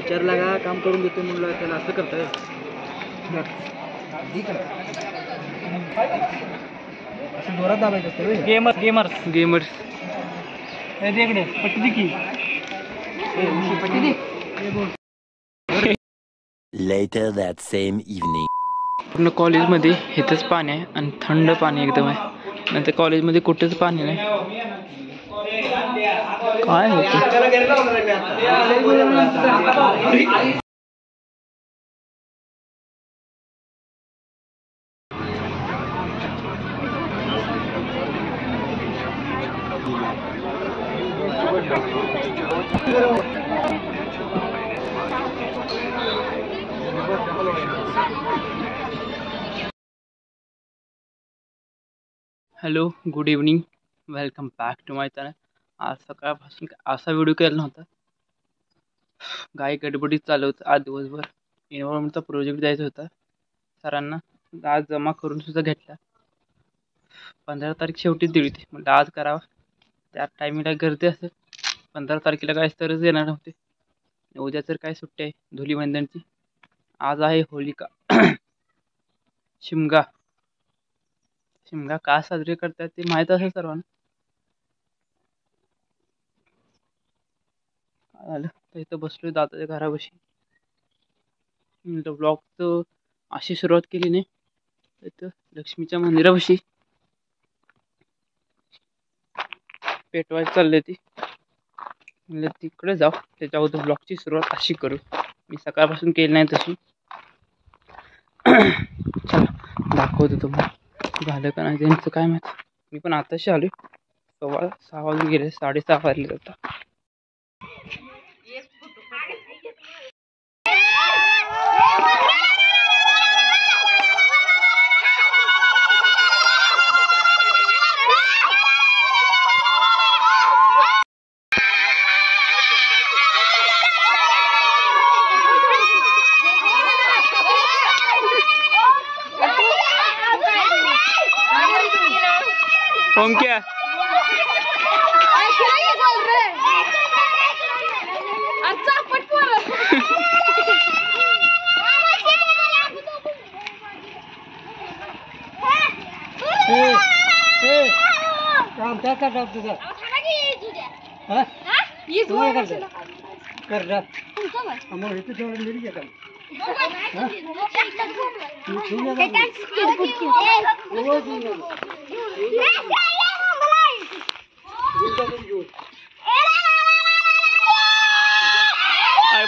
टीचरला का काम करून देतो म्हणलं त्याला असं करतोय. असं जोरात दाबायचं असतं. गेमर्स इकडे पट्टी दे की. पट्टी दे. Later that same evening. पूर्ण कॉलेजमध्ये इथंच पाणी आहे आणि थंड पाणी एकदम आहे. नंतर कॉलेजमध्ये कुठेच पाणी नाही. काय होतं. Hello, good evening, welcome back to my channel. आज सकाळपासून असा व्हिडिओ केला नव्हता. गाय गडबडीत चालू होतं. आज दिवसभर एन्व्हायरमेंटचा प्रोजेक्ट द्यायचा होता सरांना. आज जमा करून सुद्धा घेतला. 15 तारीख शेवटी दिली होती. म्हटलं आज करावा. त्या टायमिंगला गर्दी असेल. 15 तारखेला काय तरच येणार नव्हते. उद्या तर काय सुट्टी आहे धुलीवंदनची. आज आहे होलिका. शिमगा का साजरी करतात ते माहीत असेल सर्वांना. काय झालं तर इथं बसलोय दादाच्या घरापाशी. ब्लॉगचं अशी सुरुवात केली नाही. इथं लक्ष्मीच्या मंदिरापाशी पेटवायला चालले ती. म्हणजे तिकडे जाऊ, त्याच्या अगोदर ब्लॉगची सुरुवात अशी करू. मी सकाळपासून केली नाही तशी. चला दाखवतो तुम्हाला झालं का नाही त्यांचं काय माहिती. मी पण आताशी आलोय. 6:15 वाजून गेले. 6:30 वाजले आता. क्या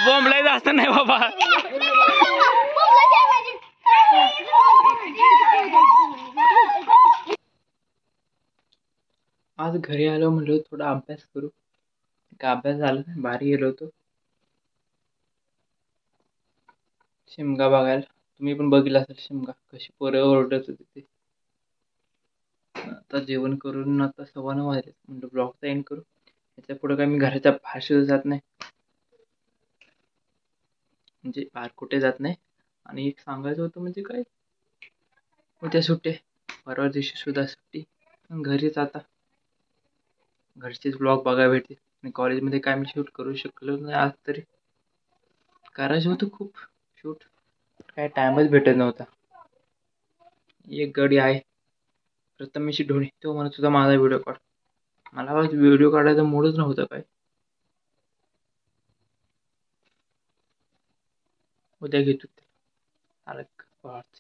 बोंबलाय जास्त नाही बाबा. आज घरी आलो म्हणलो थोडा अभ्यास करू. का अभ्यास झाला नाही. बाहेर गेलो होतो शिमगा बघायला. तुम्ही पण बघितला असेल शिमगा. कशी पोरं ओरडत होती ते. आता जेवण करून आता 9:15 वाजले. म्हणलं ब्लॉगचा एंड करू. याच्या पुढे काय मी घराच्या बाहेर सुद्धा जात नाही. म्हणजे बाहेर कुठे जात नाही. आणि एक सांगायचं होतं म्हणजे काय, उद्या सुट्टी, परवा दिवशी सुद्धा सुट्टी. घरीच आता घरचेच ब्लॉग बघायला भेटते. आणि कॉलेजमध्ये काय मी शूट करू शकलो नाही आज तरी. करायचं होतं खूप शूट, काय टाइमच भेटत नव्हता. एक गडी आहे प्रथमेश ढोणे, तो म्हणत होता माझा व्हिडिओ काढ. मला व्हिडिओ काढायचा मूडच नव्हता. काय उद्या घेतो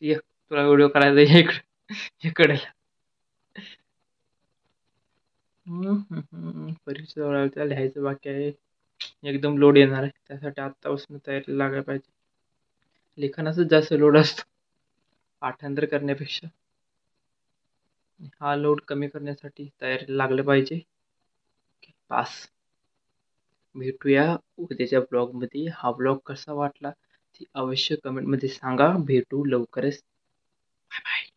ये, तुला व्हिडिओ करायचा इकडे. परीक्षा लिहायचं बाकी आहे. एकदम लोड येणार आहे. त्यासाठी आत्तापासून तयारी लागायला पाहिजे. लिखाणाचाच जास्त लोड असतो पाठांतर करण्यापेक्षा. हा लोड कमी करण्यासाठी तयारी लागलं पाहिजे. पास. भेटूया उद्याच्या ब्लॉगमध्ये. हा ब्लॉग कसा वाटला ती अवश्य कमेंटमध्ये सांगा. भेटू लवकरच. Bye bye.